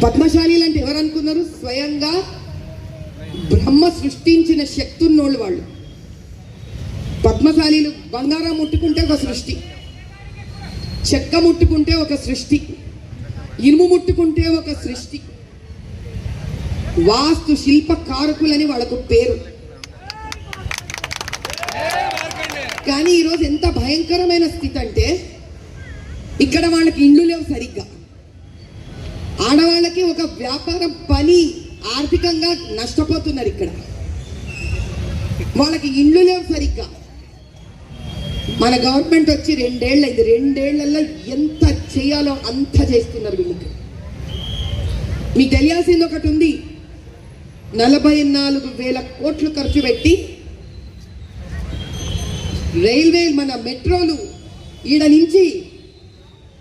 పద్మశాలీలు అంటే ఎవరు అనుకున్నారు? స్వయంగా బ్రహ్మ సృష్టించిన శక్తి ఉన్నోళ్ళు వాళ్ళు. పద్మశాలీలు బంగారం ముట్టుకుంటే ఒక సృష్టి, చెక్క ముట్టుకుంటే ఒక సృష్టి, ఇనుము ముట్టుకుంటే ఒక సృష్టి, వాస్తు శిల్ప కారకులని వాళ్ళకు పేరు. కానీ ఈరోజు ఎంత భయంకరమైన స్థితి అంటే ఇక్కడ వాళ్ళకి ఇండ్లు లేవు సరిగ్గా, ఆడవాళ్ళకి ఒక వ్యాపారం పని ఆర్థికంగా నష్టపోతున్నారు. ఇక్కడ వాళ్ళకి ఇండ్లు లేవు సరిగ్గా. మన గవర్నమెంట్ వచ్చి 2 ఏళ్ళు అయింది. 2 ఏళ్లలో ఎంత చేయాలో అంత చేస్తున్నారు వీళ్ళకి. మీకు తెలియాల్సింది ఒకటి ఉంది, 44,000 కోట్లు ఖర్చు పెట్టి రైల్వే మన మెట్రోలు ఈడ నుంచి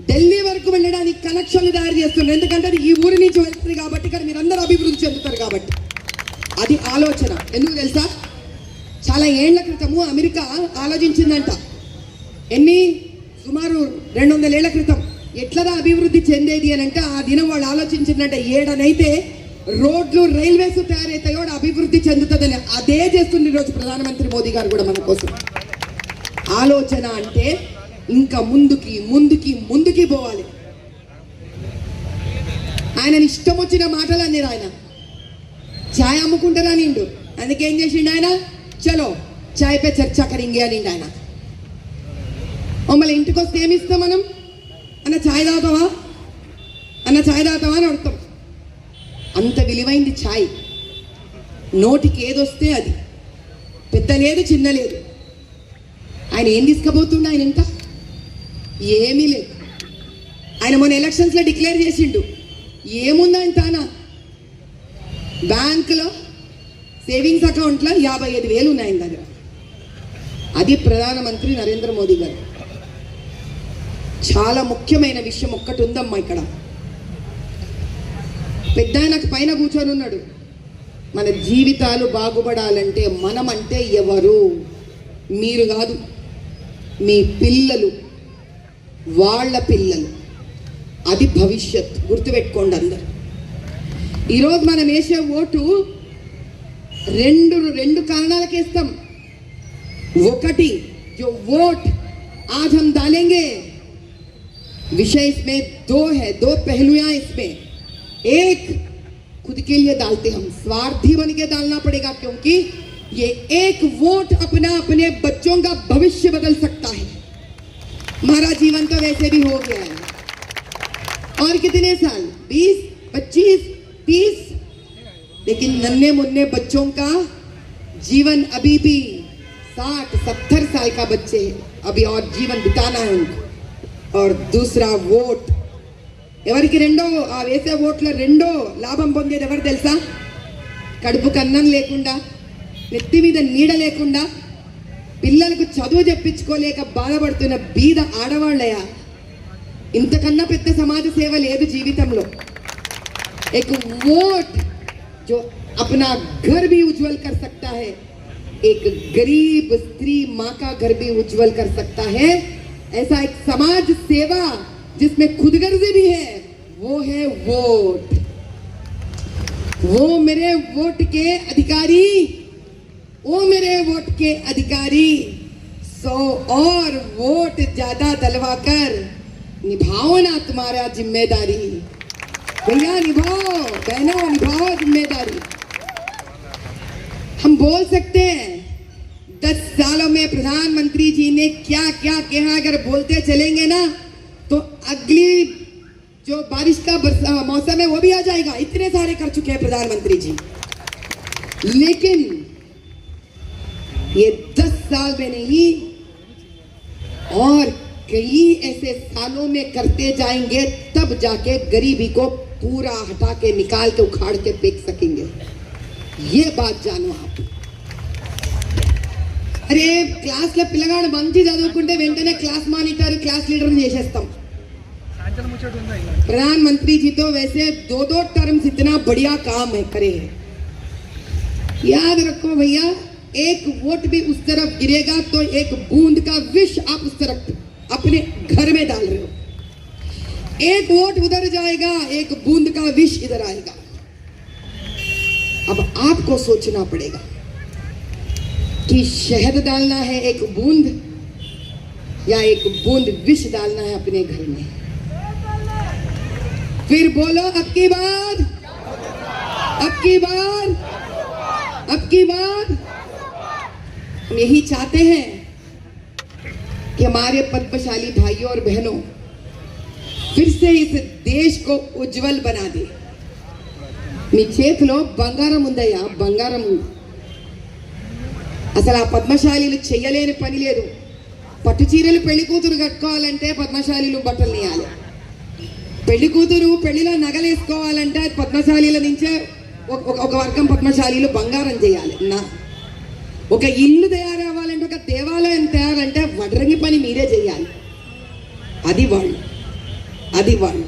ఢిల్లీ వరకు వెళ్ళడానికి కనెక్షన్లు తయారు చేస్తున్నారు. ఎందుకంటే అది ఈ ఊరి నుంచి వెళ్తుంది కాబట్టి, ఇక్కడ మీరు అందరూ అభివృద్ధి చెందుతారు కాబట్టి. అది ఆలోచన. ఎందుకు తెలుసా? చాలా ఏళ్ల క్రితము అమెరికా ఆలోచించిందంట. సుమారు 200 ఏళ్ల క్రితం ఎట్లదా అభివృద్ధి చెందేది అని అంటే, ఆ దినం వాళ్ళు ఆలోచించిందంటే ఏడనైతే రోడ్లు రైల్వేస్ తయారైతాయో అభివృద్ధి చెందుతుందని. అదే చేస్తుంది ఈరోజు ప్రధానమంత్రి మోదీ గారు కూడా మన కోసం. ఆలోచన అంటే ఇంకా ముందుకి ముందుకి ముందుకి పోవాలి. ఆయన ఇష్టం వచ్చిన మాటలు అన్నారు. ఆయన ఛాయ్ అమ్ముకుంటారా నిండు, అందుకేం చేసిండు ఆయన? చలో ఛాయ్ పే చర్చా కరింగే అనిండు ఆయన. మమ్మల్ని ఇంటికి వస్తే ఏమి ఇస్తాం మనం? అన్న ఛాయ్ తాగుతావా, అన్న ఛాయ్ తాగుతావా అని అడుగుతాం. అంత విలువైంది ఛాయ్. నోటికి ఏదొస్తే అది, పెద్ద లేదు చిన్న లేదు. ఆయన ఏం తీసుకుపోతుండే? ఆయన ఎంత ఏమీ లేదు. ఆయన మొన్న ఎలక్షన్స్లో డిక్లేర్ చేసిండు, ఏముందంటానా బ్యాంకులో సేవింగ్స్ అకౌంట్లో 55,000 ఉన్నాయి ఆయన దగ్గర. అది ప్రధానమంత్రి నరేంద్ర మోదీ గారు. చాలా ముఖ్యమైన విషయం ఒక్కటి ఉందమ్మా ఇక్కడ. పెద్ద ఆయనకు పైన కూర్చొని ఉన్నాడు. మన జీవితాలు బాగుపడాలంటే మనం అంటే ఎవరు? మీరు కాదు, మీ పిల్లలు, వాళ్ళ పిల్లలు. అది భవిష్యత్. గుర్తుపెట్టుకోండి అందరు. ఈరోజు మనం వేసే ఓటు రెండు కారణాలకి వేస్తాం. ఒకటి, जो वोट आज हम डालेंगे, विषय इसमें 2 है, 2 पहलुयां इसमें. एक, खुद के लिए डालते हम, स्वार्थी बन के डालना पड़ेगा, क्योंकि ये एक वोट अपने बच्चों का भविष्य बदल सकता है. हमारा जीवन तो वैसे भी हो गया है. और कितने साल? 20, 25, 30. लेकिन नन्हे मुन्ने बच्चों का जीवन अभी भी 60, 70 साल का बच्चे अभी और जीवन बिताना है उनको. और दूसरा वोट ఎవరికి రెండో, ఆ వేసే ఓట్ల రెండో లాభం పొందేది ఎవరు తెలుసా? కడుపు కన్నం లేకుండా, నెత్తి మీద నీడ లేకుండా, పిల్లలకు చదువు చెప్పించుకోలేక బాధపడుతున్న బీద ఆడవాళ్ళయా. ఇంతకన్నా పెద్ద సమాజ సేవ లేదు జీవితంలో. एक वोट जो अपना घर भी उज्जवल कर सकता है, एक गरीब स्त्री माँ का घर भी उज्जवल कर सकता है. ऐसा एक समाज सेवा जिसमें खुदगर्जी भी है, वो है वोट. वो मेरे वोट के अधिकारी, वो मेरे वोट के अधिकारी 100 और वोट ज्यादा डलवाकर निभाओ ना तुम्हारा जिम्मेदारी. भैया निभाओ, बहनों निभाओ जिम्मेदारी. हम बोल सकते हैं 10 सालों में प्रधानमंत्री जी ने क्या क्या कहा, अगर बोलते चलेंगे ना तो अगली जो बारिश का मौसम है वो भी आ जाएगा. इतने सारे कर चुके हैं प्रधानमंत्री जी. लेकिन ये 10 साल में नहीं और कई ऐसे सालों में करते जाएंगे, तब जाके गरीबी को पूरा हटा के निकाल के उखाड़ के फेंक सकेंगे. ये बात जानो आप. అరే క్లాస్లో పిల్లగాడు మంచి చదువుకుంటే వెంటనే క్లాస్ మానిటర్, క్లాస్ లీడర్ చేసేస్తాం. प्रधानमंत्री जी तो वैसे 2 टर्म्स इतना बढ़िया काम है करे है. याद रखो भैया, एक वोट भी उस तरफ गिरेगा तो एक बूंद का विष आप उस तरफ अपने घर में डाल रहे हो. एक वोट उधर जाएगा, एक बूंद का विष इधर आएगा। अब आपको सोचना पड़ेगा कि शहद डालना है एक बूंद या एक बूंद विष डालना है अपने घर में। फिर बोलो अब की बार, अब की बार, अब की बार। हम यही चाहते हैं कि हमारे पद्मशाली भाइयों और बहनों फिर से इस देश को उज्जवल बना दे। మీ చేతిలో బంగారం ఉందయ్యా, బంగారం ఉంది. అసలు ఆ పద్మశాలీలు చెయ్యలేని పని లేదు. పట్టు చీరలు పెళ్లి కూతురు కట్టుకోవాలంటే పద్మశాలీలు బట్టలు నేయాలి. పెళ్లి కూతురు పెళ్లిలో నగలేసుకోవాలంటే పద్మశాలీల నుంచే ఒక వర్గం పద్మశాలీలు బంగారం చేయాలి. ఒక ఇల్లు తయారవ్వాలంటే, ఒక దేవాలయం తయారంటే వడ్రంగి పని మీరే చేయాలి. అది వాళ్ళు, అది వాళ్ళు.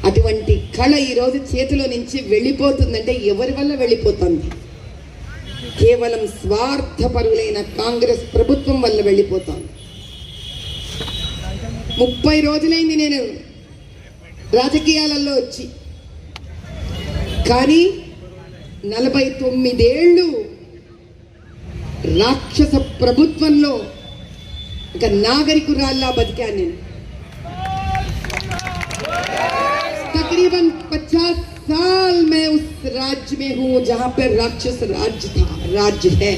అటువంటి కళ ఈరోజు చేతిలో నుంచి వెళ్ళిపోతుందంటే ఎవరి వల్ల వెళ్ళిపోతుంది? కేవలం స్వార్థపరులైన కాంగ్రెస్ ప్రభుత్వం వల్ల వెళ్ళిపోతుంది. 30 రోజులైంది నేను రాజకీయాలలో వచ్చి, కానీ 49 ఏళ్ళు రాక్షస ప్రభుత్వంలో ఒక నాగరికురాల్లా బతికాను నేను. तकरीबन 50 साल मैं उस राज्य में हूं जहां पर राक्षस राज्य था, राज्य है।